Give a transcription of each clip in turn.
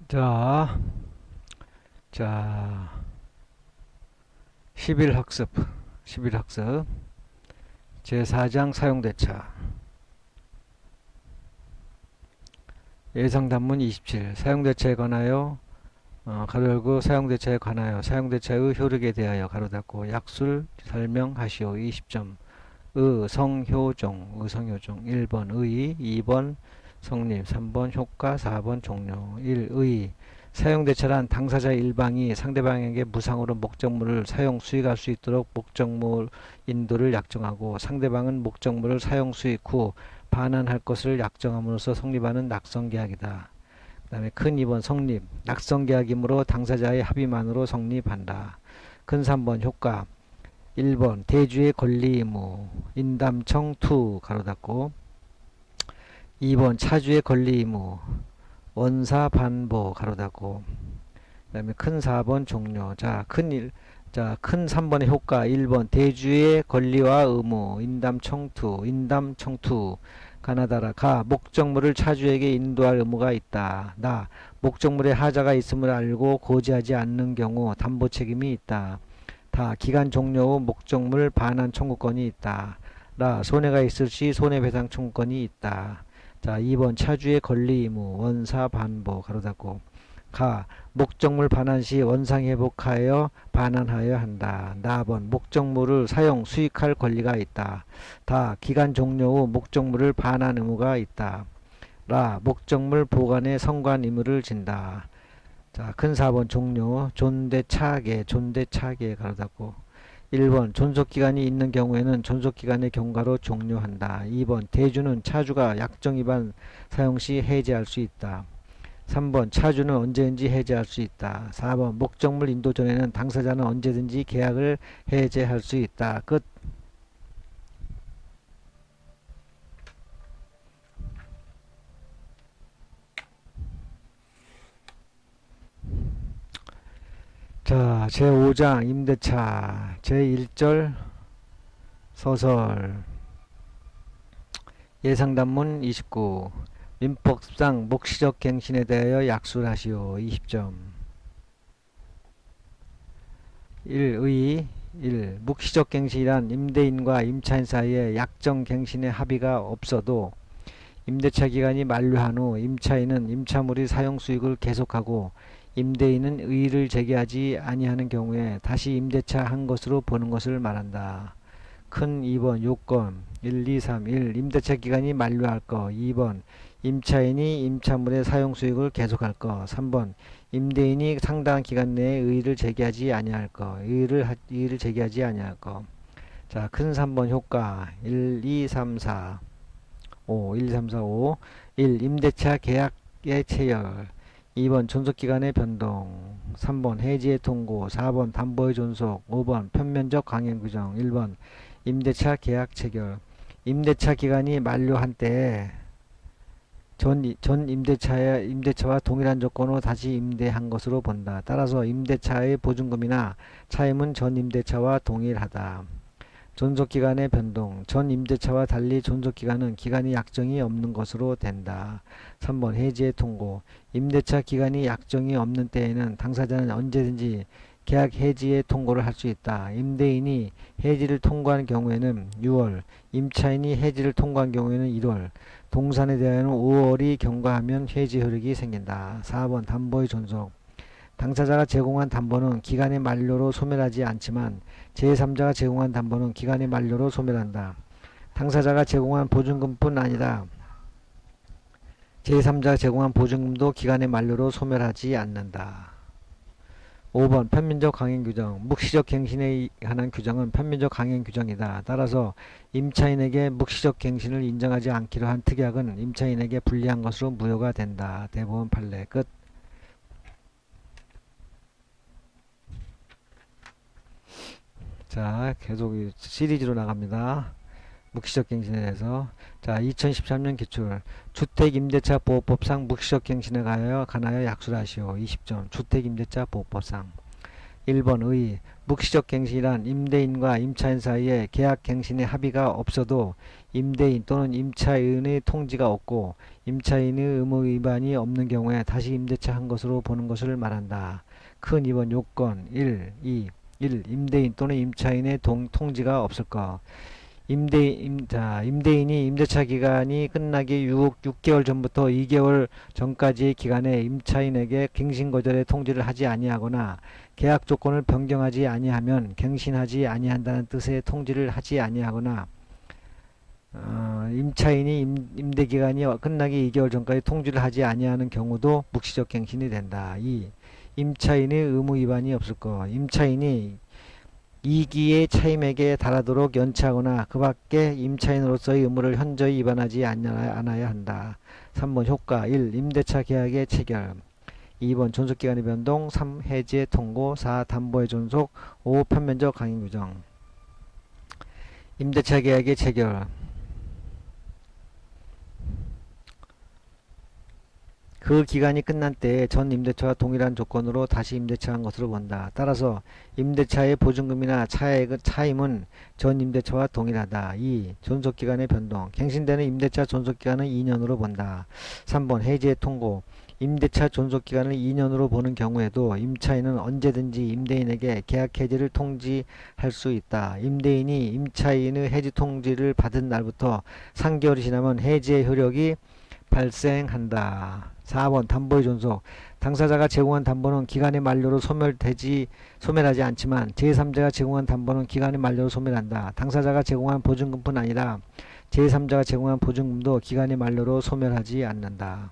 자, 자, 11학습, 11학습, 제4장 사용대차, 예상단문 27, 사용대차에 관하여, 가로 열고 사용대차에 관하여, 사용대차의 효력에 대하여, 가로 닫고, 약술 설명하시오. 20점, 의성효종, 1번 의, 2번 성립, 3번 효과, 4번 종료. 1. 의 사용대차란 당사자 일방이 상대방에게 무상으로 목적물을 사용 수익할 수 있도록 목적물 인도를 약정하고 상대방은 목적물을 사용 수익 후 반환할 것을 약정함으로써 성립하는 낙성계약이다. 그 다음에 큰 2번 성립, 낙성계약이므로 당사자의 합의만으로 성립한다. 큰 3번 효과, 1번 대주의 권리 의무, 인담청 투 가로 닫고, 2번 차주의 권리 의무, 원사 반보 가로 닫고, 그 다음에 큰 4번 종료. 큰 3번의 효과, 1번 대주의 권리와 의무, 인담청투 가나다라. 가 목적물을 차주에게 인도할 의무가 있다. 나 목적물에 하자가 있음을 알고 고지하지 않는 경우 담보 책임이 있다. 다 기간 종료 후 목적물 반환 청구권이 있다. 라 손해가 있을 시 손해배상 청구권이 있다. 자, 2번 차주의 권리 의무, 원사 반보 가로 닫고, 가 목적물 반환 시 원상 회복하여 반환하여야 한다. 나번 목적물을 사용 수익할 권리가 있다. 다 기간 종료 후 목적물을 반환 의무가 있다. 라 목적물 보관에 성관 의무를 진다. 자, 큰 4번 종료, 존대차계 가로 닫고, 1번 존속기간이 있는 경우에는 존속기간의 경과로 종료한다. 2번 대주는 차주가 약정 위반 사용 시 해제할 수 있다. 3번 차주는 언제든지 해제할 수 있다. 4번 목적물 인도 전에는 당사자는 언제든지 계약을 해제할 수 있다. 끝. 자, 제5장 임대차 제1절 서설 예상단문 29 민법상 묵시적 갱신에 대하여 약술하시오. 20점 1의 1. 묵시적 갱신이란 임대인과 임차인 사이에 약정 갱신의 합의가 없어도 임대차 기간이 만료한 후 임차인은 임차물의 사용 수익을 계속하고 임대인은 의의를 제기하지 아니하는 경우에 다시 임대차 한 것으로 보는 것을 말한다. 큰 2번 요건 1, 2, 3, 1. 임대차 기간이 만료할 거. 2번 임차인이 임차물의 사용 수익을 계속할 거. 3번 임대인이 상당한 기간 내에 의의를 제기하지 아니할 거. 의의를 제기하지 아니할 거. 자, 큰 3번 효과 1, 2, 3, 4 5, 1, 3, 4, 5. 1. 임대차 계약의 체결. 2번 존속기간의 변동. 3번 해지의 통고. 4번 담보의 존속. 5번 편면적 강행 규정. 1번 임대차 계약 체결. 임대차 기간이 만료한 때에 전 임대차와 동일한 조건으로 다시 임대한 것으로 본다. 따라서 임대차의 보증금이나 차임은 전 임대차와 동일하다. 존속기간의 변동. 전 임대차와 달리 존속기간은 기간이 약정이 없는 것으로 된다. 3번 해지의 통고. 임대차 기간이 약정이 없는 때에는 당사자는 언제든지 계약 해지의 통고를 할 수 있다. 임대인이 해지를 통고한 경우에는 6월, 임차인이 해지를 통고한 경우에는 1월, 동산에 대하여는 5월이 경과하면 해지 효력이 생긴다. 4번 담보의 존속. 당사자가 제공한 담보는 기간의 만료로 소멸하지 않지만 제3자가 제공한 담보는 기간의 만료로 소멸한다. 당사자가 제공한 보증금뿐 아니라 제3자가 제공한 보증금도 기간의 만료로 소멸하지 않는다. 5번 편민적 강행 규정. 묵시적 갱신에 관한 규정은 편민적 강행 규정이다. 따라서 임차인에게 묵시적 갱신을 인정하지 않기로 한 특약은 임차인에게 불리한 것으로 무효가 된다. 대법원 판례 끝. 자, 계속 시리즈로 나갑니다. 묵시적 갱신에 대해서. 자, 2013년 기출. 주택임대차보호법상 묵시적 갱신에 관하여 약술하시오. 20점. 주택임대차보호법상. 1번 의, 묵시적 갱신이란 임대인과 임차인 사이에 계약 갱신의 합의가 없어도 임대인 또는 임차인의 통지가 없고 임차인의 의무 위반이 없는 경우에 다시 임대차 한 것으로 보는 것을 말한다. 큰 2번 요건 1, 2, 1. 임대인 또는 임차인의 통지가 없을 것. 임대인이 임대차 기간이 끝나기 6개월 전부터 2개월 전까지의 기간에 임차인에게 갱신 거절의 통지를 하지 아니하거나 계약 조건을 변경하지 아니하면 갱신하지 아니한다는 뜻의 통지를 하지 아니하거나 임차인이 임대 기간이 끝나기 2개월 전까지 통지를 하지 아니하는 경우도 묵시적 갱신이 된다. 2. 임차인의 의무 위반이 없을 것. 임차인이 2기의 차임액에 달하도록 연체하거나 그 밖에 임차인으로서의 의무를 현저히 위반하지 않아야 한다. 3번 효과 1. 임대차 계약의 체결 2번 존속기간의 변동 3. 해지의 통고 4. 담보의 존속 5. 편면적 강행 규정 임대차 계약의 체결 그 기간이 끝난 때에 전 임대차와 동일한 조건으로 다시 임대차한 것으로 본다. 따라서 임대차의 보증금이나 차임은 전 임대차와 동일하다. 2. 존속기간의 변동. 갱신되는 임대차 존속기간은 2년으로 본다. 3번 해지의 통고. 임대차 존속기간을 2년으로 보는 경우에도 임차인은 언제든지 임대인에게 계약 해지를 통지할 수 있다. 임대인이 임차인의 해지 통지를 받은 날부터 3개월이 지나면 해지의 효력이 발생한다. 4번 담보의 존속. 당사자가 제공한 담보는 기간의 만료로 소멸하지 않지만 제3자가 제공한 담보는 기간의 만료로 소멸한다. 당사자가 제공한 보증금뿐 아니라 제3자가 제공한 보증금도 기간의 만료로 소멸하지 않는다.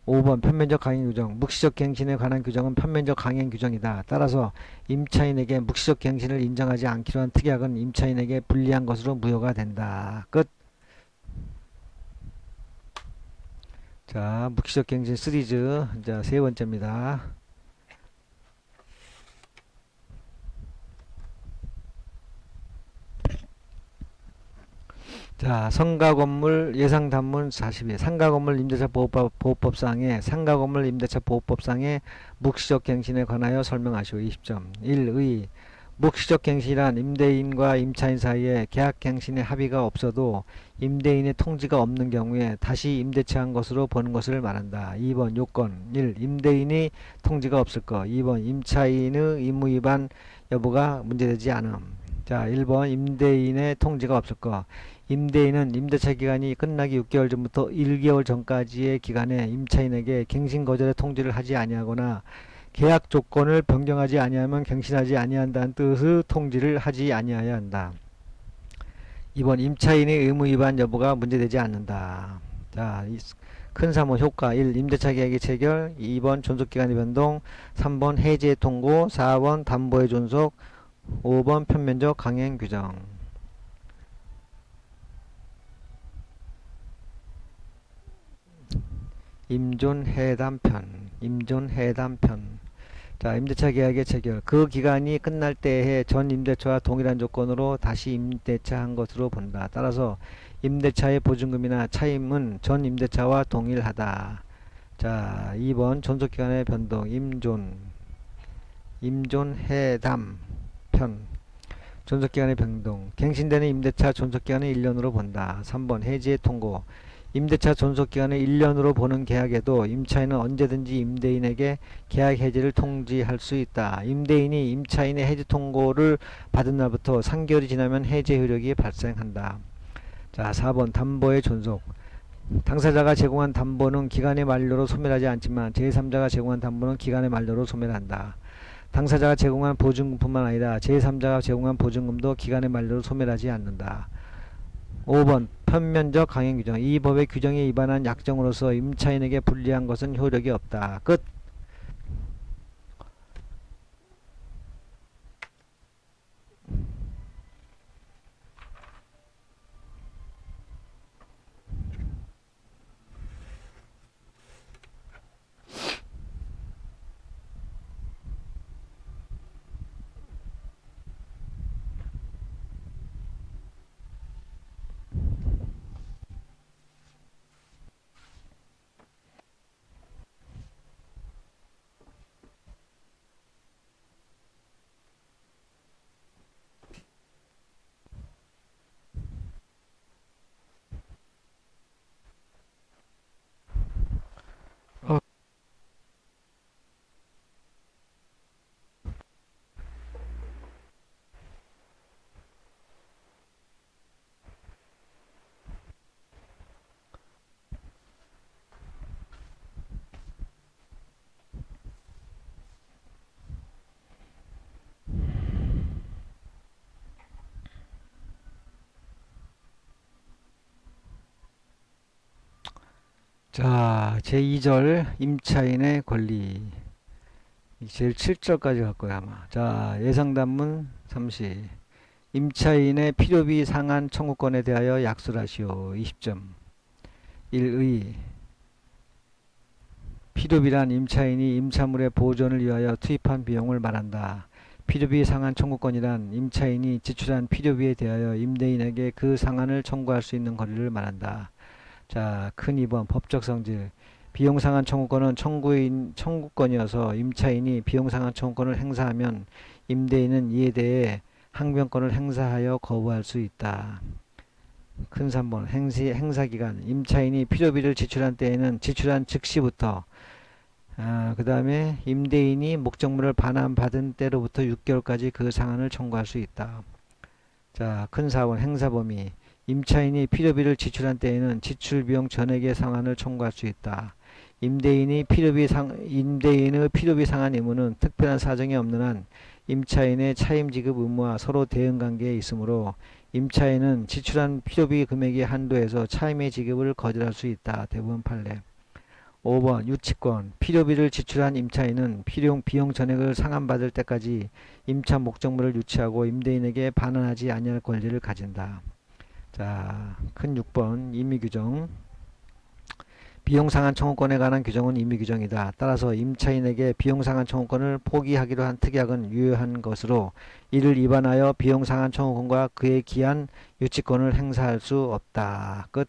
5번 편면적 강행 규정. 묵시적 갱신에 관한 규정은 편면적 강행 규정이다. 따라서 임차인에게 묵시적 갱신을 인정하지 않기로 한 특약은 임차인에게 불리한 것으로 무효가 된다. 끝. 자, 묵시적 갱신 시리즈. 자, 세 번째입니다. 자, 성가건물 예상단문 42. 상가건물 임대차 보호법상의 상가건물 임대차 보호법상의 묵시적 갱신에 관하여 설명하시오. 20점. 1의 묵시적 갱신이란 임대인과 임차인 사이에 계약 갱신의 합의가 없어도 임대인의 통지가 없는 경우에 다시 임대차한 것으로 보는 것을 말한다. 2번 요건 1. 임대인이 통지가 없을 것. 2번 임차인의 의무 위반 여부가 문제되지 않음. 자, 1번 임대인의 통지가 없을 것. 임대인은 임대차 기간이 끝나기 6개월 전부터 1개월 전까지의 기간에 임차인에게 갱신 거절의 통지를 하지 아니하거나 계약 조건을 변경하지 아니하면 갱신하지 아니한다는 뜻의 통지를 하지 아니하여야 한다. 2번 임차인의 의무 위반 여부가 문제되지 않는다. 자, 큰 3번 효과 1. 임대차 계약의 체결 2번 존속기간의 변동 3번 해지의 통고 4번 담보의 존속 5번 편면적 강행 규정 임존해담편 자, 임대차 계약의 체결. 그 기간이 끝날 때에 전 임대차와 동일한 조건으로 다시 임대차한 것으로 본다. 따라서 임대차의 보증금이나 차임은 전 임대차와 동일하다. 자, 2번 존속기간의 변동. 임존해담편 존속기간의 변동. 갱신되는 임대차 존속기간은 1년으로 본다. 3번 해지의 통고. 임대차 존속기간을 1년으로 보는 계약에도 임차인은 언제든지 임대인에게 계약 해지를 통지할 수 있다. 임대인이 임차인의 해지 통고를 받은 날부터 3개월이 지나면 해지 효력이 발생한다. 자, 4번 담보의 존속. 당사자가 제공한 담보는 기간의 만료로 소멸하지 않지만 제3자가 제공한 담보는 기간의 만료로 소멸한다. 당사자가 제공한 보증금뿐만 아니라 제3자가 제공한 보증금도 기간의 만료로 소멸하지 않는다. 5번 편면적 강행 규정. 이 법의 규정에 위반한 약정으로서 임차인에게 불리한 것은 효력이 없다. 끝. 자, 제2절 임차인의 권리. 제일 7절까지 갈 거야, 아마. 자, 예상단문 30. 임차인의 필요비 상한 청구권에 대하여 약술하시오. 20점. 1의 필요비란 임차인이 임차물의 보존을 위하여 투입한 비용을 말한다. 필요비 상한 청구권이란 임차인이 지출한 필요비에 대하여 임대인에게 그 상한을 청구할 수 있는 권리를 말한다. 자, 큰 2번 법적 성질. 비용상한 청구권은 청구권이어서 임차인이 비용상한 청구권을 행사하면 임대인은 이에 대해 항변권을 행사하여 거부할 수 있다. 큰 3번 행사기간. 임차인이 필요비를 지출한 때에는 지출한 즉시부터 그 다음에 임대인이 목적물을 반환받은 때로부터 6개월까지 그 상한을 청구할 수 있다. 자, 큰 4번 행사범위. 임차인이 필요비를 지출한 때에는 지출비용 전액의 상한을 청구할 수 있다. 임대인의 필요비 상한 의무는 특별한 사정이 없는 한 임차인의 차임 지급 의무와 서로 대응 관계에 있으므로 임차인은 지출한 필요비 금액의 한도에서 차임의 지급을 거절할 수 있다. 대부분 판례. 5번 유치권. 필요비를 지출한 임차인은 비용 전액을 상환받을 때까지 임차 목적물을 유치하고 임대인에게 반환하지 아니할 권리를 가진다. 자, 큰 6번 임의규정. 비용상한 청구권에 관한 규정은 임의규정이다. 따라서 임차인에게 비용상한 청구권을 포기하기로 한 특약은 유효한 것으로 이를 위반하여 비용상한 청구권과 그에 기한 유치권을 행사할 수 없다. 끝.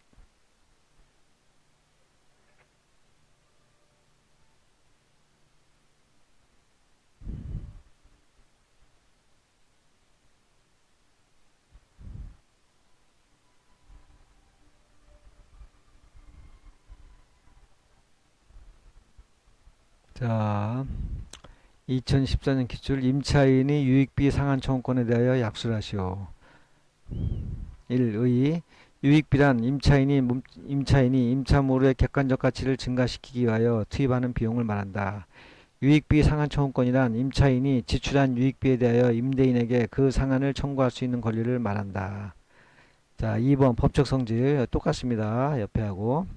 자, 2014년 기출 임차인이 유익비 상한 청구권에 대하여 약술하시오. 1의 유익비란 임차인이 임차물의 객관적 가치를 증가시키기 위하여 투입하는 비용을 말한다. 유익비 상한 청구권이란 임차인이 지출한 유익비에 대하여 임대인에게 그 상한을 청구할 수 있는 권리를 말한다. 자, 2번 법적 성질 똑같습니다. 옆에 하고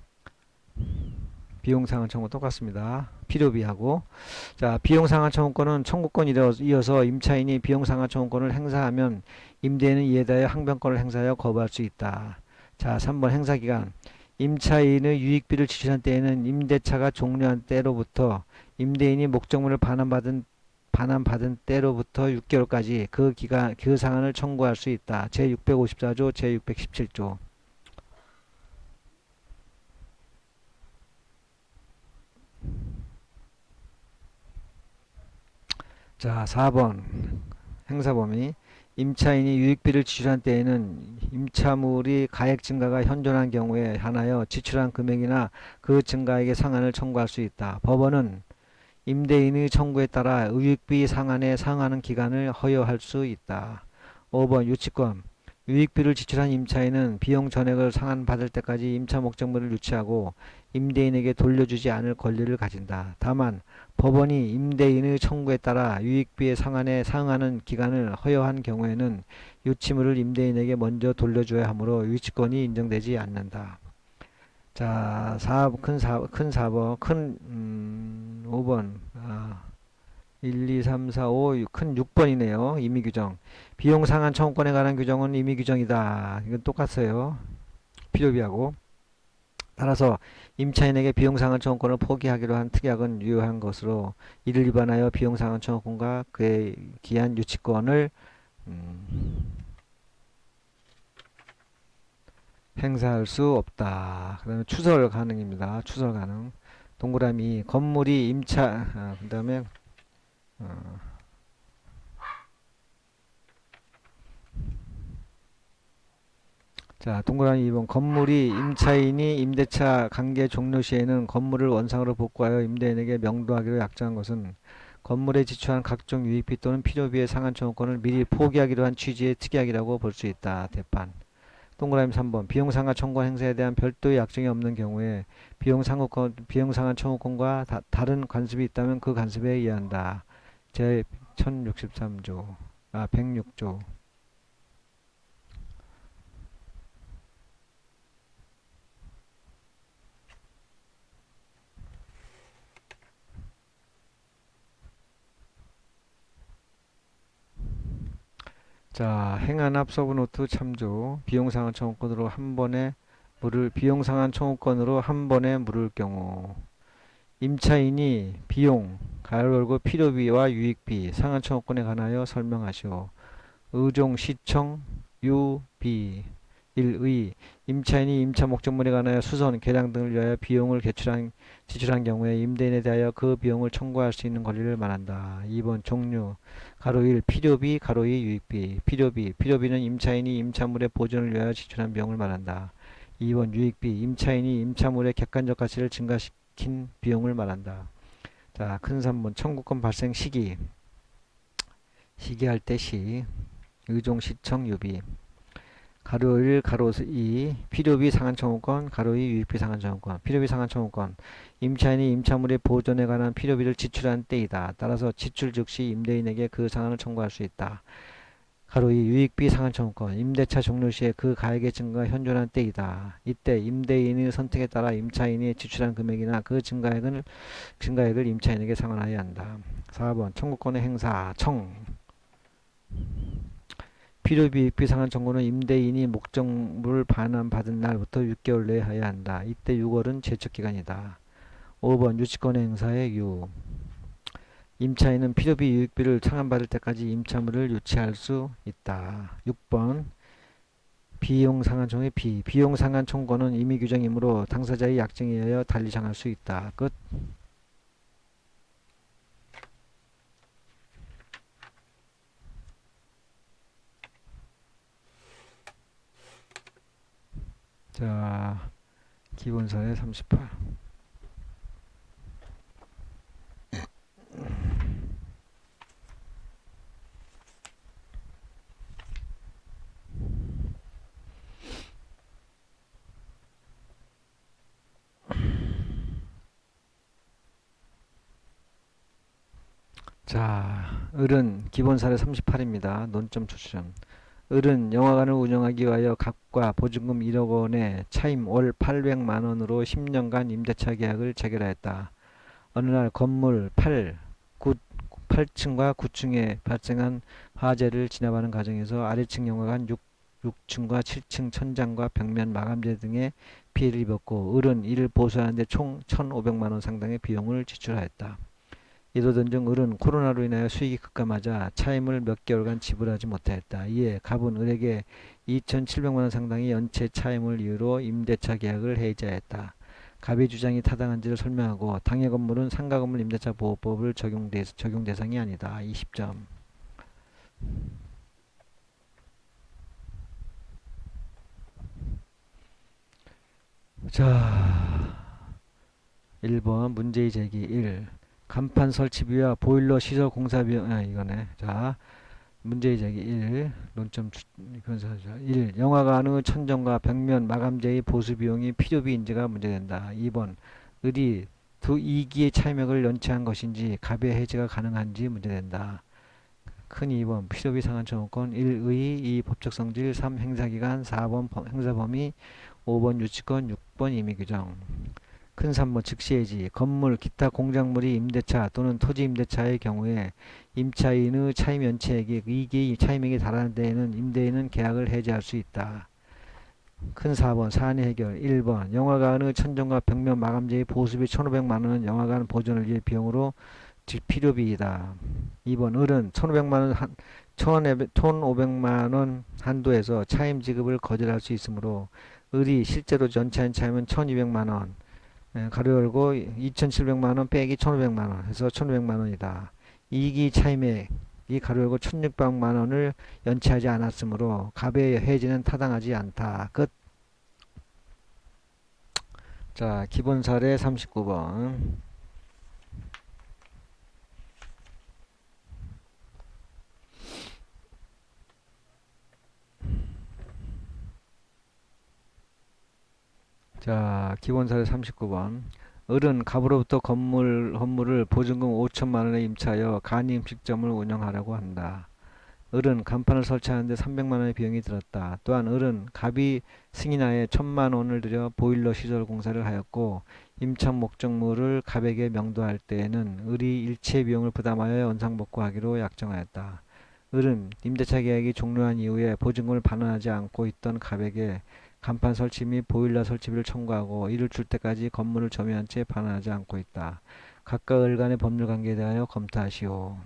비용상한 청구 똑같습니다. 필요비하고. 자, 비용상한 청구권은 청구권이 이어서 임차인이 비용상한 청구권을 행사하면 임대인은 이에 대하여 항변권을 행사하여 거부할 수 있다. 자, 3번 행사기간. 임차인의 유익비를 지출한 때에는 임대차가 종료한 때로부터 임대인이 목적물을 반환받은 때로부터 6개월까지 그 상한을 청구할 수 있다. 제654조, 제617조. 자, 4번 행사범위. 임차인이 유익비를 지출한 때에는 임차물이 가액 증가가 현존한 경우에 한하여 지출한 금액이나 그 증가액의 상한을 청구할 수 있다. 법원은 임대인의 청구에 따라 유익비 상한에 상하는 기간을 허용할 수 있다. 5번 유치권. 유익비를 지출한 임차인은 비용 전액을 상환받을 때까지 임차 목적물을 유치하고 임대인에게 돌려주지 않을 권리를 가진다. 다만 법원이 임대인의 청구에 따라 유익비의 상한에 상하는 기간을 허용한 경우에는 유치물을 임대인에게 먼저 돌려줘야 하므로 유치권이 인정되지 않는다. 자, 큰 4번, 5번, 1, 2, 3, 4, 5, 큰 6번이네요. 임의규정. 비용상한 청구권에 관한 규정은 임의규정이다. 이건 똑같아요. 필요비하고. 따라서 임차인에게 비용상한 청구권을 포기하기로 한 특약은 유효한 것으로 이를 위반하여 비용상한 청구권과 그에 기한 유치권을 행사할 수 없다. 그 다음에 추설 가능입니다. 추설 가능. 동그라미 건물이 그 다음에 자, 동그라미 2번 건물이 임차인이 임대차 관계 종료 시에는 건물을 원상으로 복구하여 임대인에게 명도하기로 약정한 것은 건물에 지출한 각종 유익비 또는 필요비의 상한 청구권을 미리 포기하기로 한 취지의 특약이라고 볼 수 있다. 대판. 동그라미 3번 비용상한 청구권 행사에 대한 별도의 약정이 없는 경우에 비용상한 청구권과 다른 관습이 있다면 그 관습에 의한다. 제 1063조 106조. 자, 행안합 서브노트 참조. 비용상환 청구권으로 한 번에 비용상환 청구권으로 한 번에 물을 경우 임차인이 비용, 가로 열고 필요비와 유익비, 상환 청구권에 관하여 설명하시오. 의종, 시청, 유비. 1의 임차인이 임차 목적물에 관하여 수선, 계량 등을 위하여 비용을 지출한 경우에 임대인에 대하여 그 비용을 청구할 수 있는 권리를 말한다. 2번 종류 가로 1 필요비 가로 2 유익비. 필요비는 임차인이 임차물의 보존을 위하여 지출한 비용을 말한다. 2번 유익비 임차인이 임차물의 객관적 가치를 증가시킨 비용을 말한다. 자, 큰 3번 청구권 발생 시기할 때 시. 의종, 시청, 유비. 가로 1, 가로 2, 필요비 상환청구권, 가로 2, 유익비 상환청구권. 필요비 상환청구권, 임차인이 임차물의 보존에 관한 필요비를 지출한 때이다. 따라서 지출 즉시 임대인에게 그 상환을 청구할 수 있다. 가로 2, 유익비 상환청구권, 임대차 종료 시에 그 가액의 증가가 현존한 때이다. 이때 임대인의 선택에 따라 임차인이 지출한 금액이나 그 증가액을 임차인에게 상환하여야 한다. 4번 청구권의 행사, 필요비 유익비 상환 청구는 임대인이 목적물 반환받은 날부터 6개월 내에 해야 한다. 이때 6월은 제척기간이다. 5번 유치권의 행사의 유. 임차인은 필요비 유익비를 상환받을 때까지 임차물을 유치할 수 있다. 6번 비용 상환 청구의 비용 상환 청구는 임의 규정이므로 당사자의 약정에 의하여 달리 정할 수 있다. 끝. 자, 기본사의 38. 자, 을은 기본사례 38입니다. 논점 추천. 을은 영화관을 운영하기 위하여 갑과 보증금 1억 원에 차임 월 800만 원으로 10년간 임대차 계약을 체결하였다. 어느 날 건물 8층과 9층에 발생한 화재를 진압하는 과정에서 아래층 영화관 6층과 7층 천장과 벽면 마감재 등의 피해를 입었고 을은 이를 보수하는 데 총 1,500만 원 상당의 비용을 지출하였다. 이러던 중 을은 코로나로 인하여 수익이 급감하자 차임을 몇 개월간 지불하지 못하였다. 이에 갑은 을에게 2,700만 원 상당의 연체 차임을 이유로 임대차 계약을 해지하였다. 갑의 주장이 타당한지를 설명하고 당해 건물은 상가 건물 임대차 보호법을 적용 대상이 아니다. 20점. 자, 1번 문제의 제기 1. 간판 설치비와 보일러 시설 공사 비용, 이거네. 자, 문제의 제기 1. 논점 1. 영화관의 천정과 벽면 마감재의 보수 비용이 필요비 인지가 문제된다. 2번. 을이 두 2기의 차임액을 연체한 것인지 갑의 해지가 가능한지 문제된다. 큰 2번 필요비 상환 청구권 1의 2 법적 성질 3 행사기간 4번 행사 범위 5번 유치권 6번 임의규정. 큰 3번 즉시해지 건물 기타 공작물이 임대차 또는 토지 임대차의 경우에 임차인의 차임 연체액이 2기 차임액에 달하는 데에는 임대인은 계약을 해지할 수 있다. 큰 4번 사안의 해결 1번 영화관의 천정과 벽면 마감재의 보수비 1,500만원은 영화관 보존을 위해 비용으로 필요비이다. 2번 을은 1,500만원 한도에서 차임 지급을 거절할 수 있으므로 을이 실제로 연체한 차임은 1,200만원 가로 열고 2,700만원 빼기 1,500만원 해서 1,500만원이다. 2기 차임액 이 가로 열고 1,600만원을 연체하지 않았으므로 갑의 해지는 타당하지 않다. 끝. 자, 기본 사례 39번. 자, 기본 사례 39번. 을은 갑으로부터 건물을 보증금 5천만 원에 임차하여 간이 음식점을 운영하라고 한다. 을은 간판을 설치하는데 300만 원의 비용이 들었다. 또한 을은 갑이 승인하에 1,000만 원을 들여 보일러 시설 공사를 하였고 임차 목적물을 갑에게 명도할 때에는 을이 일체 비용을 부담하여 원상복구하기로 약정하였다. 을은 임대차 계약이 종료한 이후에 보증금을 반환하지 않고 있던 갑에게 간판 설치 및 보일러 설치비를 청구하고 이를 줄 때까지 건물을 점유한 채 반환하지 않고 있다. 각각 을 간의 법률 관계에 대하여 검토하시오.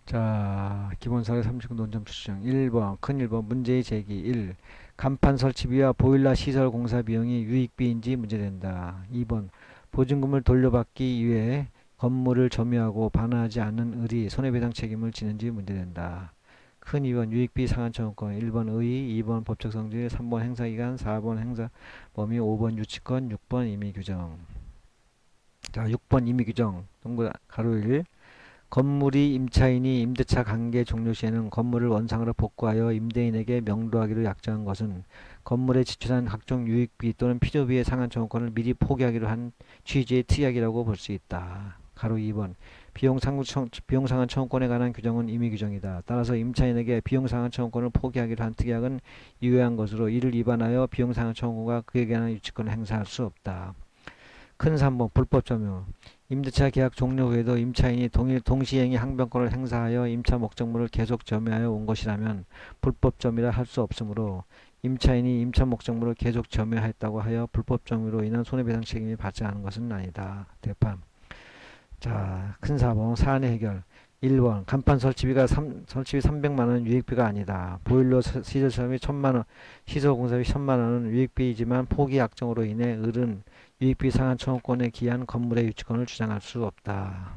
자, 기본사례 39 논점 추정. 1번, 큰 1번, 문제의 제기. 1. 간판 설치비와 보일러 시설 공사 비용이 유익비인지 문제된다. 2번, 보증금을 돌려받기 위해 건물을 점유하고 반환하지 않는 을이 손해배상 책임을 지는지 문제된다. 큰 2번, 유익비 상한청구권. 1번 의의, 2번 법적 성질, 3번 행사기간, 4번 행사 범위, 5번 유치권, 6번 임의규정. 자, 6번 임의규정. 동그 가로 1. 건물이 임차인이 임대차 관계 종료 시에는 건물을 원상으로 복구하여 임대인에게 명도하기로 약정한 것은 건물에 지출한 각종 유익비 또는 필요비의 상한 청구권을 미리 포기하기로 한 취지의 특약이라고 볼 수 있다. 가로 2번 비용상한 청구권에 관한 규정은 임의규정이다. 따라서 임차인에게 비용상한 청구권을 포기하기로 한 특약은 유효한 것으로 이를 위반하여 비용상한 청구가 그에게 관한 유치권을 행사할 수 없다. 큰 3번 불법 점유. 임대차 계약 종료 후에도 임차인이 동시행위 항변권을 행사하여 임차 목적물을 계속 점유하여 온 것이라면 불법 점유라 할 수 없으므로 임차인이 임차 목적물을 계속 점유하였다고 하여 불법 점유로 인한 손해배상 책임이 발생하는 것은 아니다. 대판. 자, 큰 4번 사안의 해결. 1번 간판 설치비 300만원 유익비가 아니다. 보일러 시설비 1000만원, 시설 공사비 1000만원은 유익비이지만 포기 약정으로 인해 을은 유익비 상한 청구권에 기한 건물의 유치권을 주장할 수 없다.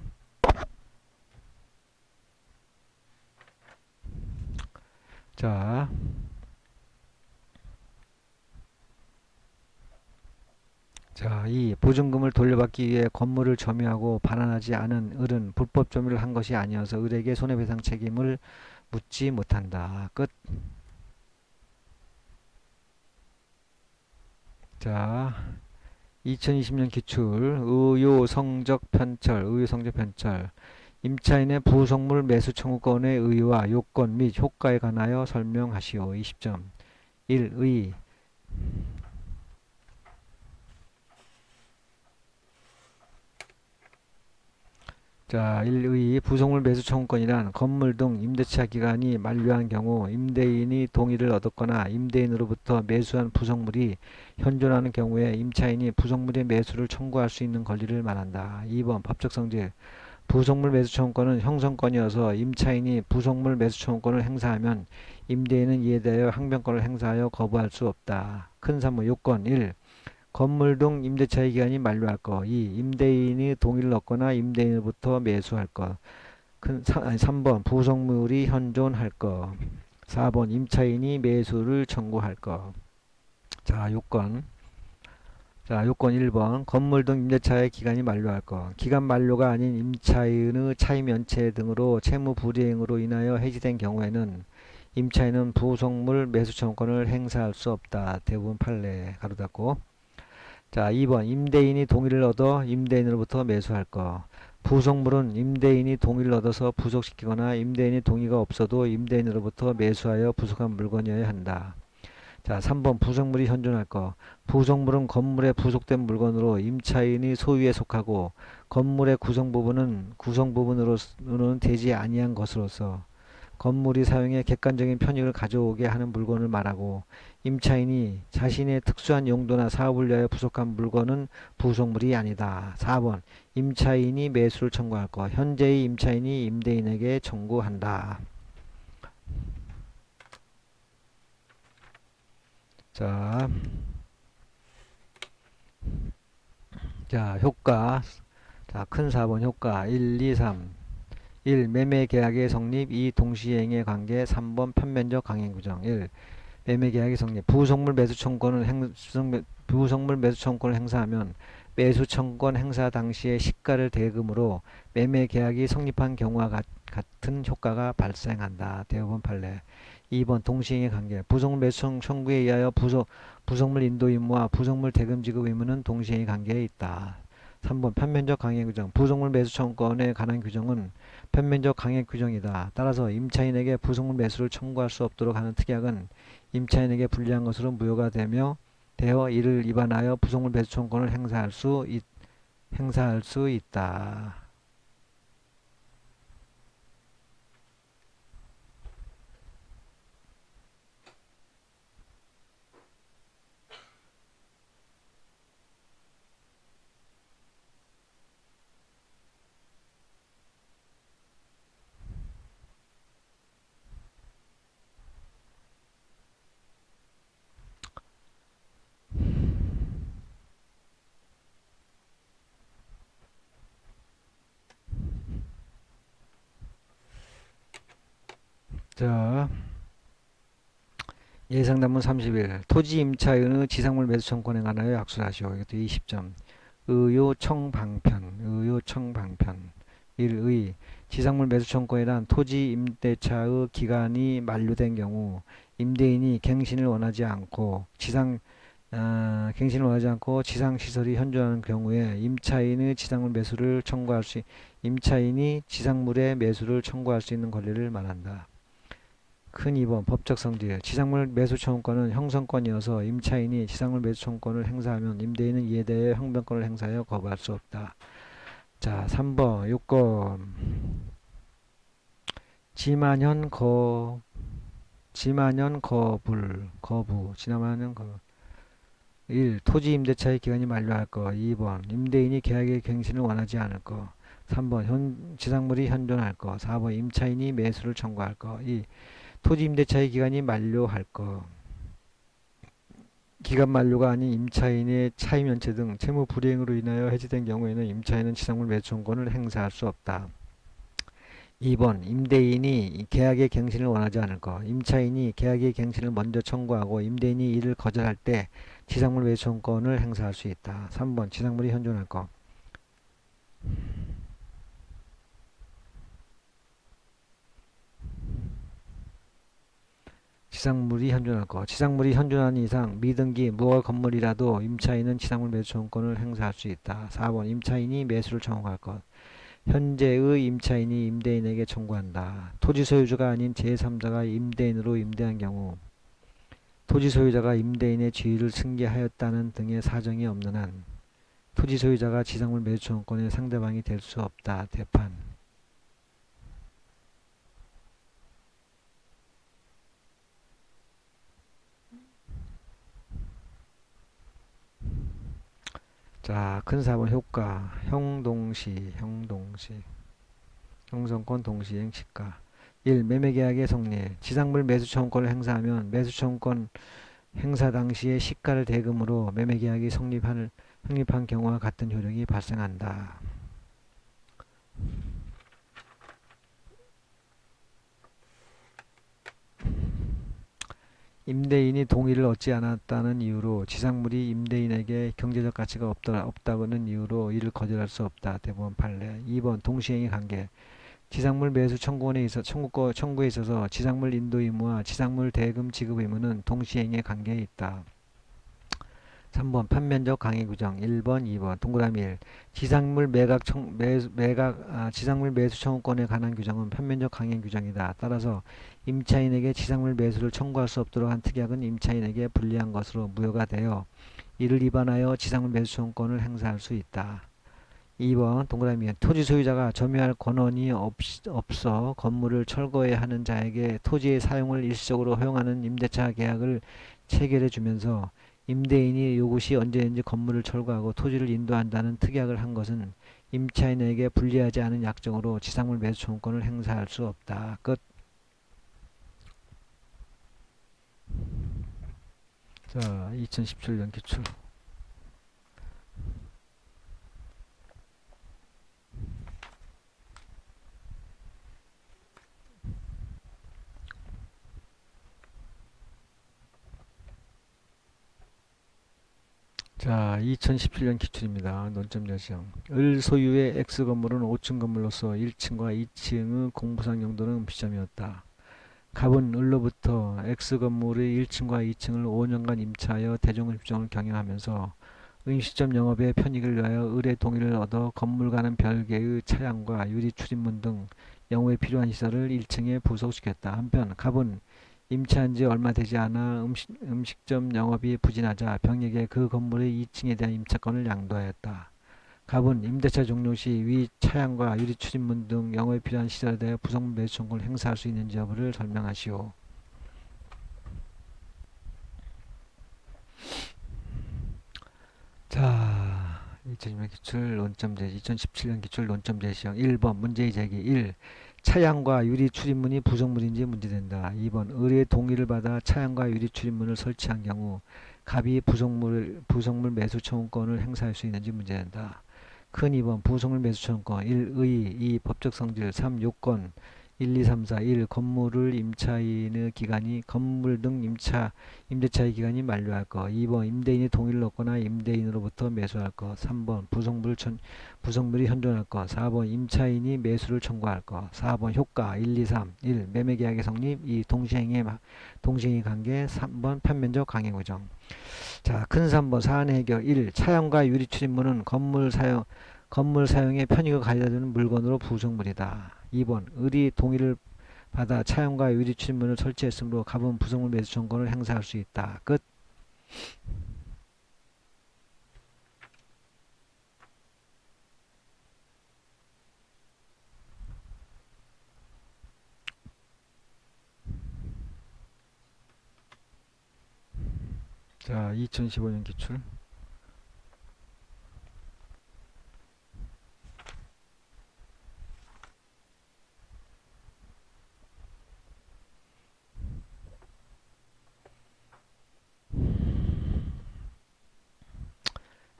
자, 이 보증금을 돌려받기 위해 건물을 점유하고 반환하지 않은 을은 불법 점유를 한 것이 아니어서 을에게 손해배상 책임을 묻지 못한다. 끝. 자, 2020년 기출 의효성적 편철 임차인의 부속물 매수 청구권의 의의와 요건 및 효과에 관하여 설명하시오. 20점 1. 의 자, 1의 부속물 매수 청구권이란 건물 등 임대차 기간이 만료한 경우 임대인이 동의를 얻었거나 임대인으로부터 매수한 부속물이 현존하는 경우에 임차인이 부속물의 매수를 청구할 수 있는 권리를 말한다. 2번 법적 성질. 부속물 매수 청구권은 형성권이어서 임차인이 부속물 매수 청구권을 행사하면 임대인은 이에 대하여 항변권을 행사하여 거부할 수 없다. 큰 3번 요건 1. 건물 등 임대차의 기간이 만료할 것. 2. 임대인이 동의를 얻거나 임대인으로부터 매수할 것. 3번 부속물이 현존할 것. 4번 임차인이 매수를 청구할 것. 자, 요건. 요건 1번 건물 등 임대차의 기간이 만료할 것. 기간 만료가 아닌 임차인의 차임 연체 등으로 채무 불이행으로 인하여 해지된 경우에는 임차인은 부속물 매수 청구권을 행사할 수 없다. 대부분 판례 가로 닫고. 자, 2번 임대인이 동의를 얻어 임대인으로부터 매수할 것. 부속물은 임대인이 동의를 얻어서 부속시키거나 임대인이 동의가 없어도 임대인으로부터 매수하여 부속한 물건이어야 한다. 자, 3번 부속물이 현존할 것. 부속물은 건물에 부속된 물건으로 임차인이 소유에 속하고 건물의 구성부분으로는 되지 아니한 것으로서 건물이 사용에 객관적인 편익을 가져오게 하는 물건을 말하고 임차인이 자신의 특수한 용도나 사업을 위하여 부속한 물건은 부속물이 아니다. 4번 임차인이 매수를 청구할 것. 현재의 임차인이 임대인에게 청구한다. 자, 효과. 자, 큰 4번 효과. 1, 2, 3. 1. 매매 계약의 성립. 2. 동시행의 관계. 3번 편면적 강행 규정. 1. 매매 계약의 성립. 부속물 매수 청구권을 행사하면 매수 청구권 행사 당시의 시가를 대금으로 매매 계약이 성립한 경우와 같은 효과가 발생한다. 대법원 판례. 2번 동시행의 관계. 부속물 매수 청구에 의하여 부속물 인도 의무와 부속물 대금 지급 의무는 동시행의 관계에 있다. 3번 편면적 강행 규정. 부속물 매수 청구권에 관한 규정은 편면적 강행 규정이다. 따라서 임차인에게 부속물 매수를 청구할 수 없도록 하는 특약은 임차인에게 불리한 것으로 무효가 되어 이를 위반하여 부속물 매수 청구권을 행사할 수 행사할 수 있다. 자, 예상단문 31. 토지 임차인의 지상물 매수 청구권에 관하여 약속하시오. 이것도 20점. 의요청방편. 1의 지상물 매수 청구권이란 토지 임대차의 기간이 만료된 경우 임대인이 갱신을 원하지 않고 지상 시설이 현존하는 경우에 임차인이 지상물의 매수를 청구할 수 있는 권리를 말한다. 큰 2번 법적 성질. 지상물 매수 청구권은 형성권이어서 임차인이 지상물 매수 청구권을 행사하면 임대인은 이에 대해 형변권을 행사하여 거부할 수 없다. 자, 3번 요건. 지만현 거 지만현 거부 1. 토지 임대차의 기간이 만료할 거. 2번 임대인이 계약의 갱신을 원하지 않을 거. 3번 지상물이 현존할 거. 4번 임차인이 매수를 청구할 거. 2. 토지 임대차의 기간이 만료할 거. 기간 만료가 아닌 임차인의 차임 연체 등 채무 불이행으로 인하여 해지된 경우에는 임차인은 지상물 매수 청구권을 행사할 수 없다. 2번 임대인이 계약의 갱신을 원하지 않을 거. 임차인이 계약의 갱신을 먼저 청구하고 임대인이 이를 거절할 때 지상물 매수 청구권을 행사할 수 있다. 3번 지상물이 현존할 거. 지상물이 현존할 거. 지상물이 현존하는 이상 미등기 무허가 건물이라도 임차인은 지상물 매수 청구권을 행사할 수 있다. 4번 임차인이 매수를 청구할 것. 현재의 임차인이 임대인에게 청구한다. 토지 소유주가 아닌 제3자가 임대인으로 임대한 경우 토지 소유자가 임대인의 지위를 승계하였다는 등의 사정이 없는 한 토지 소유자가 지상물 매수 청구권의 상대방이 될 수 없다. 대판. 자, 큰 4번 효과. 형성권 동시행 시가. 1. 매매계약의 성립. 지상물 매수 청구권을 행사하면 매수 청구권 행사 당시의 시가를 대금으로 매매계약이 성립한 경우와 같은 효력이 발생한다. 임대인이 동의를 얻지 않았다는 이유로 지상물이 임대인에게 경제적 가치가 없다는 이유로 이를 거절할 수 없다. 대법원 판례. 2번 동시행의 관계. 지상물 매수 청구에 있어서 지상물 인도 의무와 지상물 대금 지급 의무는 동시행의 관계에 있다. 3번 판면적 강의 규정. 1번 2번 동그라미 1. 지상물 매수 청구권에 관한 규정은 판면적 강행 규정이다. 따라서 임차인에게 지상물 매수를 청구할 수 없도록 한 특약은 임차인에게 불리한 것으로 무효가 되어 이를 위반하여 지상물 매수 청구권을 행사할 수 있다. 2번 동그라미 토지 소유자가 점유할 권한이 없어 건물을 철거해야 하는 자에게 토지의 사용을 일시적으로 허용하는 임대차 계약을 체결해 주면서 임대인이 요구 시 언제든지 건물을 철거하고 토지를 인도한다는 특약을 한 것은 임차인에게 불리하지 않은 약정으로 지상물 매수 청구권을 행사할 수 없다. 끝. 자, 2017년 기출. 자, 2017년 기출입니다. 논점 여시형. 을 소유의 X 건물은 5층 건물로서 1층과 2층의 공부상 용도는 음식점이었다. 갑은 을로부터 X 건물의 1층과 2층을 5년간 임차하여 대중음식점을 경영하면서 음식점 영업의 편익을 위하여 을의 동의를 얻어 건물과는 별개의 차량과 유리 출입문 등 영업에 필요한 시설을 1층에 부속시켰다. 한편 갑은 임차한 지 얼마 되지 않아 음식점 영업이 부진하자 병에게 그 건물의 2층에 대한 임차권을 양도하였다. 갑은 임대차 종료 시 위 차양과 유리 출입문 등 영업에 필요한 시설에 대해 부속물 매수 청구를 행사할 수 있는지 여부를 설명하시오. 자, 2016년 기출 논점 제시, 2017년 기출 논점 제시형 1번 문제의 제기 1. 차양과 유리 출입문이 부속물인지 문제된다. 2번 의뢰의 동의를 받아 차양과 유리 출입문을 설치한 경우 갑이 부속물 매수 청구권을 행사할 수 있는지 문제된다. 큰 2번 부속물 매수 청구권 1. 의의 2. 법적 성질 3. 요건 1, 2, 3, 4 1. 건물을 임차인의 기간이 건물 등 임대차의 기간이 만료할 것 2번 임대인이 동의를 얻거나 임대인으로부터 매수할 것 3번 부속물이 현존할 것 4번 임차인이 매수를 청구할 것 4번 효과 1, 2, 3 1. 매매계약의 성립 2. 동시행의 관계 3번 편면적 강행구정. 자, 큰 3번 사안의 해결 1. 차량과 유리 출입문은 건물 사용에 편의가 가져다주는 물건으로 부속물이다. 2번 의리 동의를 받아 차용과 유리 출입문을 설치했으므로 갑은 부속물 매수 청구권을 행사할 수 있다. 끝. 자, 2015년 기출.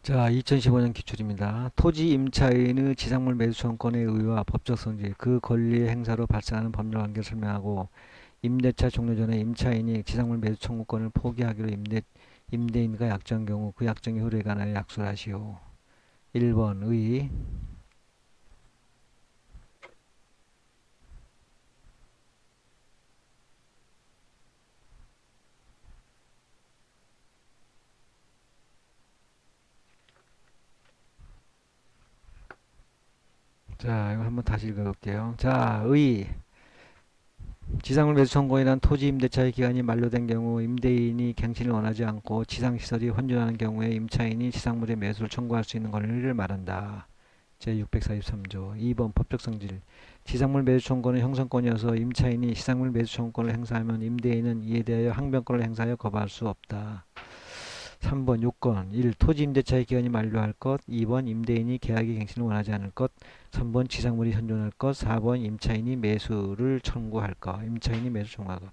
자, 2015년 기출입니다. 토지 임차인의 지상물 매수 청구권의 의의와 법적 성질, 그 권리의 행사로 발생하는 법률 관계를 설명하고 임대차 종료 전에 임차인이 지상물 매수 청구권을 포기하기로 임대인과 약정한 경우 그 약정의 효력에 관하여 약속을 하시오. 1번 의. 자, 이거 한번 다시 읽어볼게요. 자, 의. 지상물 매수 청구권이란 토지 임대차의 기간이 만료된 경우 임대인이 갱신을 원하지 않고 지상시설이 혼존하는 경우에 임차인이 지상물의 매수를 청구할 수 있는 권리를 말한다. 제643조 2번 법적 성질 지상물 매수 청구권은 형성권이어서 임차인이 지상물 매수 청구권을 행사하면 임대인은 이에 대하여 항변권을 행사하여 거부할 수 없다. 3번 요건 1. 토지 임대차의 기간이 만료할 것 2번 임대인이 계약의 갱신을 원하지 않을 것 3번 지상물이 현존할 것 4번 임차인이 매수를 청구할 것 임차인이 매수 청구할 것.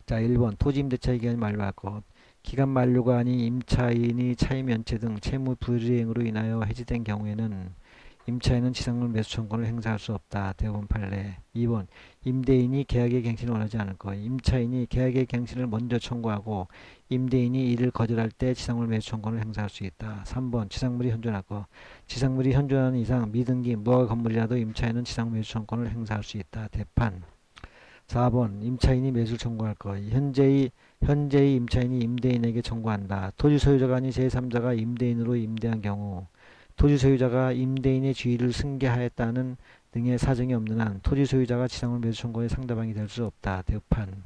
자, 1번 토지 임대차의 기간이 만료할 것 기간 만료가 아닌 임차인이 차임 연체 등 채무 불이행으로 인하여 해지된 경우에는 임차인은 지상물 매수 청구권을 행사할 수 없다. 대법원 판례. 2번 임대인이 계약의 갱신을 원하지 않을 것 임차인이 계약의 갱신을 먼저 청구하고 임대인이 이를 거절할 때 지상물 매수 청구권을 행사할 수 있다. 3번 지상물이 현존할 것 지상물이 현존하는 이상 미등기 무허가 건물이라도 임차인은 지상물 매수 청구권을 행사할 수 있다. 대판. 4번 임차인이 매수를 청구할 것 현재의 임차인이 임대인에게 청구한다. 토지 소유자가 아닌 제3자가 임대인으로 임대한 경우 토지 소유자가 임대인의 지위를 승계하였다는 등의 사정이 없는 한 토지 소유자가 지상물 매수 청구의 상대방이 될 수 없다. 대판.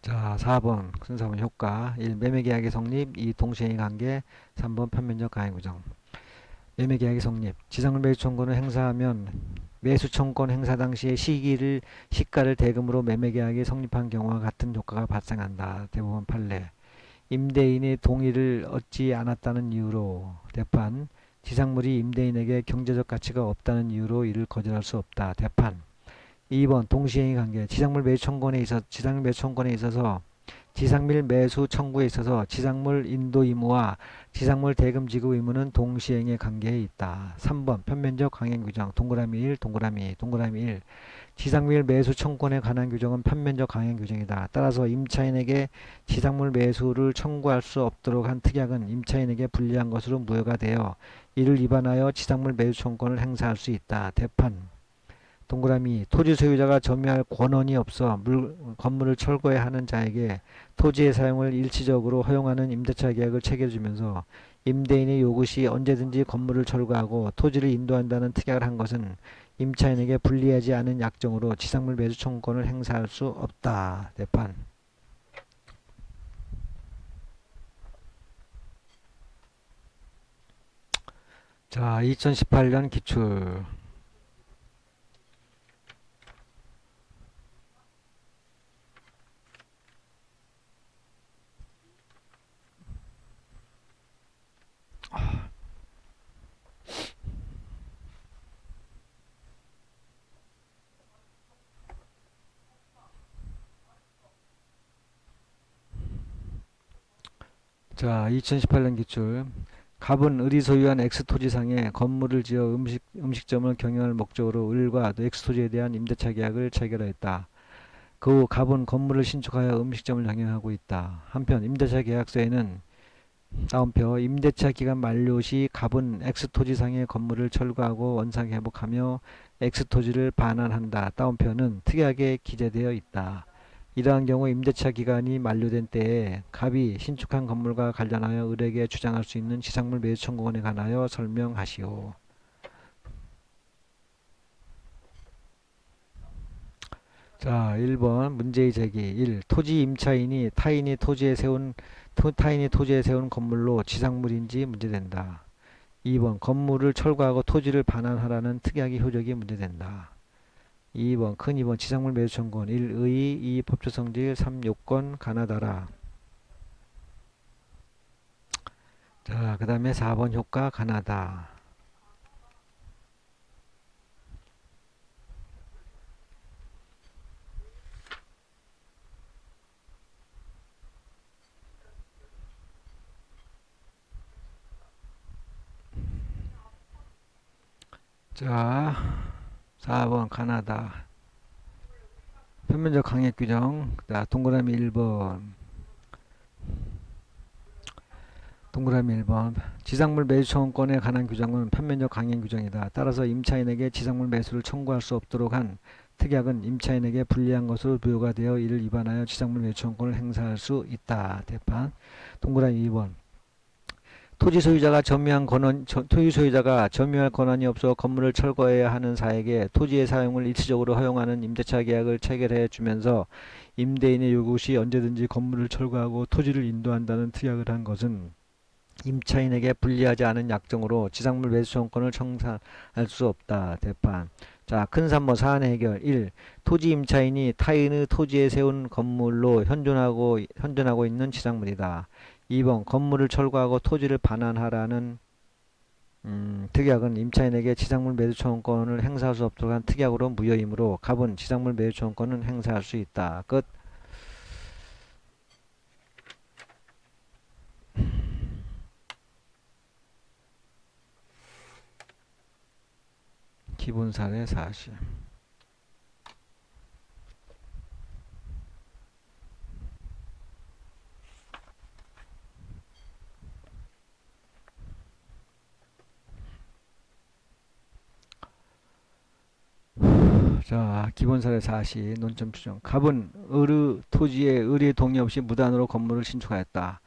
자, 4번 순서번 효과 1. 매매계약의 성립 2. 동시행의 관계 3번 편면적 가해구정. 매매계약의 성립 지상물 매수 청구를 행사하면 매수 청구권 행사 당시의 시가를 대금으로 매매계약이 성립한 경우와 같은 효과가 발생한다. 대법원 판례. 임대인의 동의를 얻지 않았다는 이유로 대판 지상물이 임대인에게 경제적 가치가 없다는 이유로 이를 거절할 수 없다. 대판. 2번 동시행위 관계 지상물 매수 청구권에 있어서 지상물 매수 청구에 있어서 지상물 인도 의무와 지상물 대금 지급 의무는 동시행의 관계에 있다. 3번 편면적 강행 규정 동그라미 1 동그라미 동그라미 1 지상물 매수 청구권에 관한 규정은 편면적 강행 규정이다. 따라서 임차인에게 지상물 매수를 청구할 수 없도록 한 특약은 임차인에게 불리한 것으로 무효가 되어 이를 위반하여 지상물 매수 청구권을 행사할 수 있다. 대판. 동그라미 토지 소유자가 점유할 권한이 없어 건물을 철거해야 하는 자에게 토지의 사용을 일시적으로 허용하는 임대차 계약을 체결해주면서 임대인의 요구 시 언제든지 건물을 철거하고 토지를 인도한다는 특약을 한 것은 임차인에게 불리하지 않은 약정으로 지상물 매수 청구권을 행사할 수 없다. 대판. 자, 2018년 기출. 자, 2018년 기출. 갑은 을이 소유한 X토지상에 건물을 지어 음식점을 경영할 목적으로 을과 X토지에 대한 임대차 계약을 체결하였다. 그 후 갑은 건물을 신축하여 음식점을 경영하고 있다. 한편 임대차 계약서에는 다운표 임대차 기간 만료 시 갑은 X토지상의 건물을 철거하고 원상 회복하며 X토지를 반환한다. 다운표는 특이하게 기재되어 있다. 이러한 경우 임대차 기간이 만료된 때에 갑이 신축한 건물과 관련하여 을에게 주장할 수 있는 지상물 매수 청구권에 관하여 설명하시오. 자, 1번 문제의 제기 1. 토지 임차인이 타인이 토지에 세운 건물로 지상물인지 문제된다. 2번 건물을 철거하고 토지를 반환하라는 특약의 효력이 문제된다. 2번 큰 2번 지상물 매수 청구권 1. 의 2. 법적 성질 3. 요건 가나다라. 자, 그 다음에 4번 효과 가나다. 자, 4번 가나다. 표면적 강액 규정. 자, 동그라미 1번. 동그라미 1번. 지상물 매수 청구권에 관한 규정은 편면적 강행 규정이다. 따라서 임차인에게 지상물 매수를 청구할 수 없도록 한 특약은 임차인에게 불리한 것으로 부여가 되어 이를 위반하여 지상물 매수 청구권을 행사할 수 있다. 대판. 동그라미 2번. 토지 소유자가 점유할 권한이 없어 건물을 철거해야 하는 사에게 토지의 사용을 일시적으로 허용하는 임대차 계약을 체결해 주면서 임대인의 요구 시 언제든지 건물을 철거하고 토지를 인도한다는 특약을 한 것은 임차인에게 불리하지 않은 약정으로 지상물 매수 청구권을 청산할 수 없다. 대판. 자, 큰 3번 사안 해결. 1. 토지 임차인이 타인의 토지에 세운 건물로 현존하고 있는 지상물이다. 2번 건물을 철거하고 토지를 반환하라는 특약은 임차인에게 지상물 매수 청구권을 행사할 수 없도록 한 특약으로 무효이므로 갑은 지상물 매수 청구권은 행사할 수 있다. 끝. 기본 사례 사실. 자, 기본 사례 사실 논점 추정. 갑은 을의 토지에 을의 동의 없이 무단으로 건물을 신축하였다.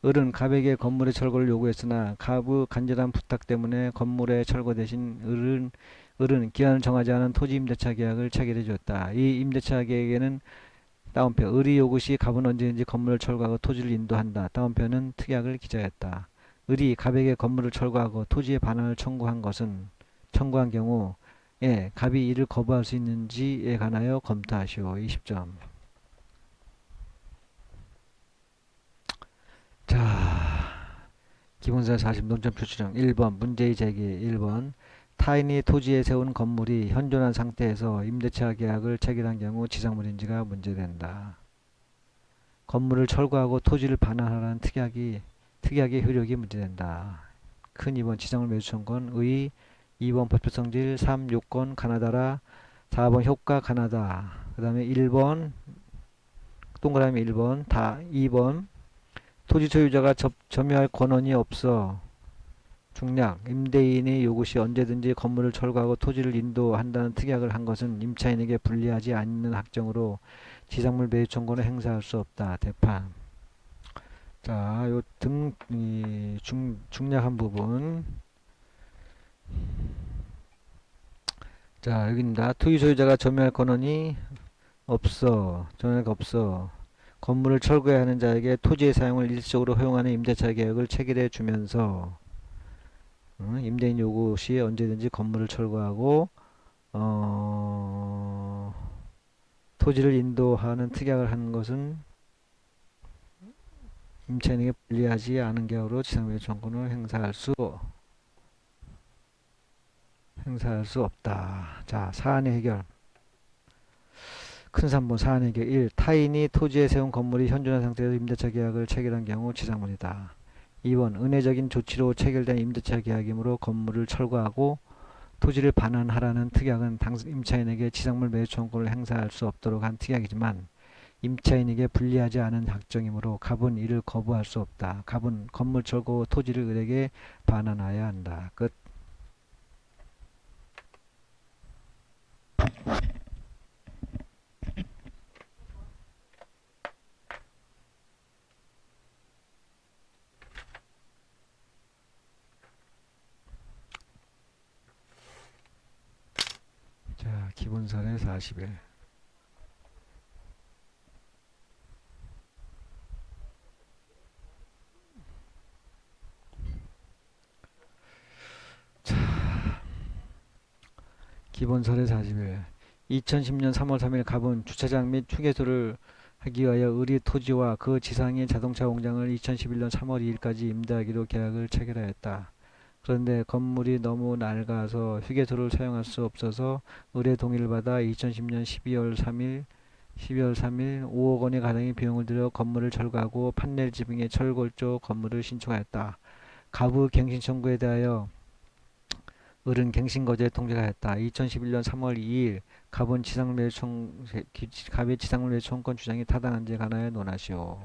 을은 갑에게 건물의 철거를 요구했으나 갑의 간절한 부탁 때문에 건물의 철거 대신 을은 기한을 정하지 않은 토지 임대차 계약을 체결해 주었다. 이 임대차 계약에는 다운표 을이 요구 시 갑은 언제든지 건물을 철거하고 토지를 인도한다. 다운표는 특약을 기재했다. 을이 갑에게 건물을 철거하고 토지의 반환을 청구한 경우 갑이 이를 거부할 수 있는지에 관하여 검토하시오. 20점. 자, 기본사 40 논점 표시령 1번 문제의 제기 1번 타인이 토지에 세운 건물이 현존한 상태에서 임대차 계약을 체결한 경우 지상물인지가 문제된다. 건물을 철거하고 토지를 반환하라는 특약의 효력이 문제된다. 큰 2번 지상물 매수 청구권 의 2번 법적 성질 3 요건 가나다라 4번 효과 가나다. 그 다음에 1번 동그라미 1번 다 2번 토지 소유자가 점유할 권한이 없어 중략 임대인의 요구 시 언제든지 건물을 철거하고 토지를 인도한다는 특약을 한 것은 임차인에게 불리하지 않는 확정으로 지상물 매입 청구권을 행사할 수 없다. 대판. 자, 요 중략한 부분. 자, 여기입니다. 토지 소유자가 점유할 권한이 없어. 점유가 없어. 건물을 철거해야 하는 자에게 토지의 사용을 일시적으로 허용하는 임대차 계약을 체결해 주면서 임대인 요구 시 언제든지 건물을 철거하고 어, 토지를 인도하는 특약을 하는 것은 임차인에게 불리하지 않은 경우로 지상매수권을 행사할 수 없다. 자, 사안의 해결. 큰 3번 사안 해결 1. 타인이 토지에 세운 건물이 현존한 상태에서 임대차 계약을 체결한 경우 지상물이다. 2번 은혜적인 조치로 체결된 임대차 계약이므로 건물을 철거하고 토지를 반환하라는 특약은 임차인에게 지상물 매수권을 행사할 수 없도록 한 특약이지만 임차인에게 불리하지 않은 약정이므로 갑은 이를 거부할 수 없다. 갑은 건물 철거 후 토지를 을에게 반환하여야 한다. 끝. 자, 기본설의 40일. 기본설의 40일. 2010년 3월 3일 갑은 주차장 및 휴게소를 하기 위하여 을이 토지와 그 지상의 자동차 공장을 2011년 3월 2일까지 임대하기로 계약을 체결하였다. 그런데 건물이 너무 낡아서 휴게소를 사용할 수 없어서 을의 동의를 받아 2010년 12월 3일 5억 원의 가량의 비용을 들여 건물을 철거하고 판넬 지붕의 철골조 건물을 신축하였다. 갑의 갱신 청구에 대하여 을은 갱신거제 통지를 하였다. 2011년 3월 2일 갑의 지상물 매수청권 주장이 타당한지에 관하여 논하시오.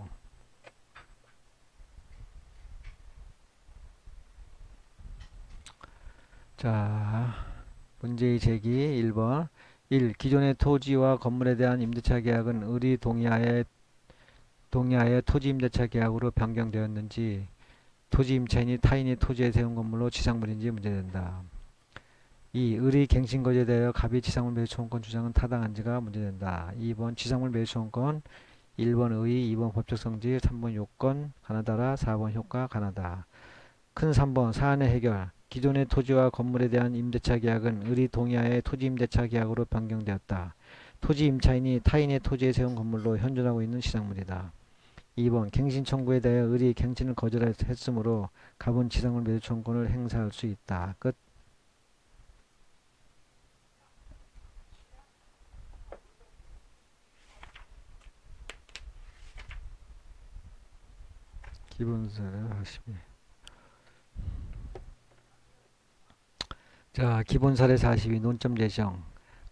자, 문제의 제기 1번 1. 기존의 토지와 건물에 대한 임대차 계약은 을이 동의하에 토지 임대차 계약으로 변경되었는지 토지 임차인이 타인이 토지에 세운 건물로 지상물인지 문제된다. 2. 을이 갱신거제에 대하여 갑이 지상물 매수청권 주장은 타당한지가 문제된다. 2번 지상물 매수청권 1번 의의, 2번 법적 성질, 3번 요건 가나다라, 4번 효과 가나다. 큰 3번 사안의 해결. 기존의 토지와 건물에 대한 임대차 계약은 을이 동의하에 토지 임대차 계약으로 변경되었다. 토지 임차인이 타인의 토지에 세운 건물로 현존하고 있는 지상물이다. 2번 갱신 청구에 대해 을이 갱신을 거절했으므로 갑은 지상물 매수 청구를 행사할 수 있다. 끝. 기본사를 하시면. 자, 기본사례 42 논점 제정.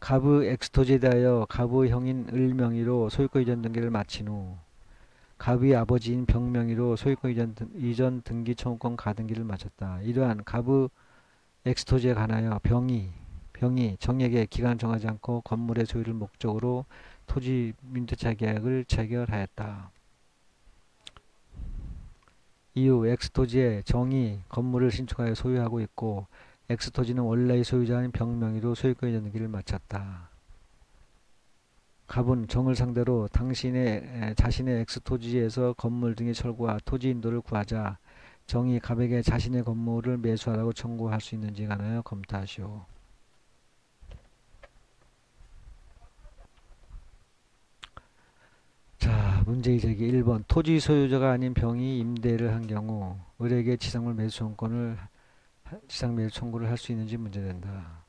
갑의 엑스토지에 대하여 갑의 형인 을 명의로 소유권 이전 등기를 마친 후 갑의 아버지인 병 명의로 소유권 이전 등기 청구권 가등기를 마쳤다. 이러한 갑의 엑스토지에 관하여 병이 정에게 기간 정하지 않고 건물의 소유를 목적으로 토지 임대차 계약을 체결하였다. 이후 엑스토지에 정이 건물을 신축하여 소유하고 있고 엑스토지는 원래의 소유자인 병 명의로 소유권 이전 등기를 마쳤다. 갑은 정을 상대로 자신의 엑스토지에서 건물 등의 철거와 토지 인도를 구하자 정이 갑에게 자신의 건물을 매수하라고 청구할 수 있는지 관하여 검토하시오. 자, 문제의 제기 1번 토지 소유자가 아닌 병이 임대를 한 경우 을에게 지상물 매수 청구를 할 수 있는지 문제된다.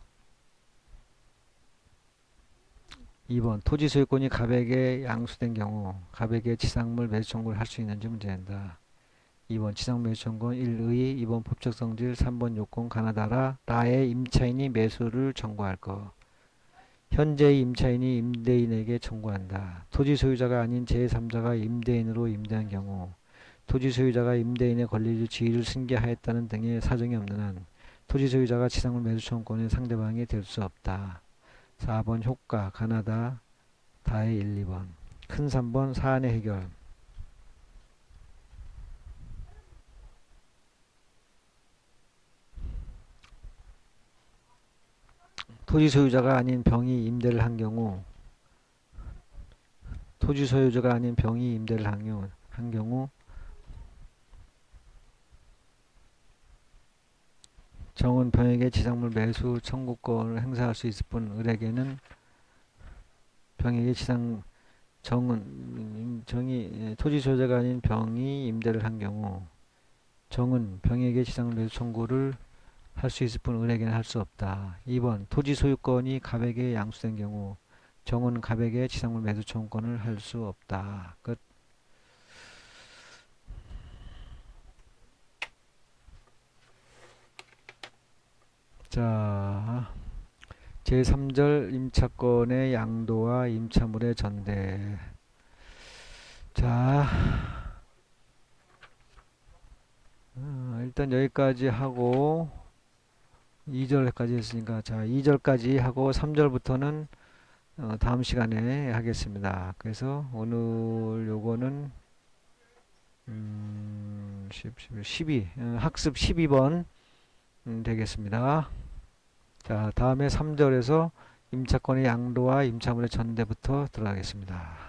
2번 토지 소유권이 갑에게 양수된 경우 갑에게 지상물 매수 청구를 할 수 있는지 문제된다. 2번 지상물 매수 청구는 1의, 2번 법적 성질, 3번 요건 가나다라 라의 임차인이 매수를 청구할 것. 현재의 임차인이 임대인에게 청구한다. 토지 소유자가 아닌 제3자가 임대인으로 임대한 경우 토지 소유자가 임대인의 권리를 지위를 승계하였다는 등의 사정이 없는 한 토지 소유자가 지상물 매수 청구권의 상대방이 될 수 없다. 4번 효과 가나다 다의 1, 2번 큰 3번 사안의 해결. 토지 소유자가 아닌 병이 임대를 한 경우 토지 소유자가 아닌 병이 임대를 한 경우 정은 병에게 지상물 매수 청구권을 행사할 수 있을 뿐 을에게는 병에게 정이 토지 소유자가 아닌 병이 임대를 한 경우 정은 병에게 지상물 매수 청구를 할 수 있을 뿐 을에게는 할 수 없다. 2번 토지 소유권이 갑에게 양수된 경우 정은 갑에게 지상물 매수 청구권을 할 수 없다. 끝. 자, 제3절 임차권의 양도와 임차물의 전대. 자, 일단 여기까지 하고 2절까지 했으니까 자 2절까지 하고 3절부터는 다음 시간에 하겠습니다. 그래서 오늘 요거는 12 학습 12번 되겠습니다. 자 다음에 3절에서 임차권의 양도와 임차물의 전대부터 들어가겠습니다.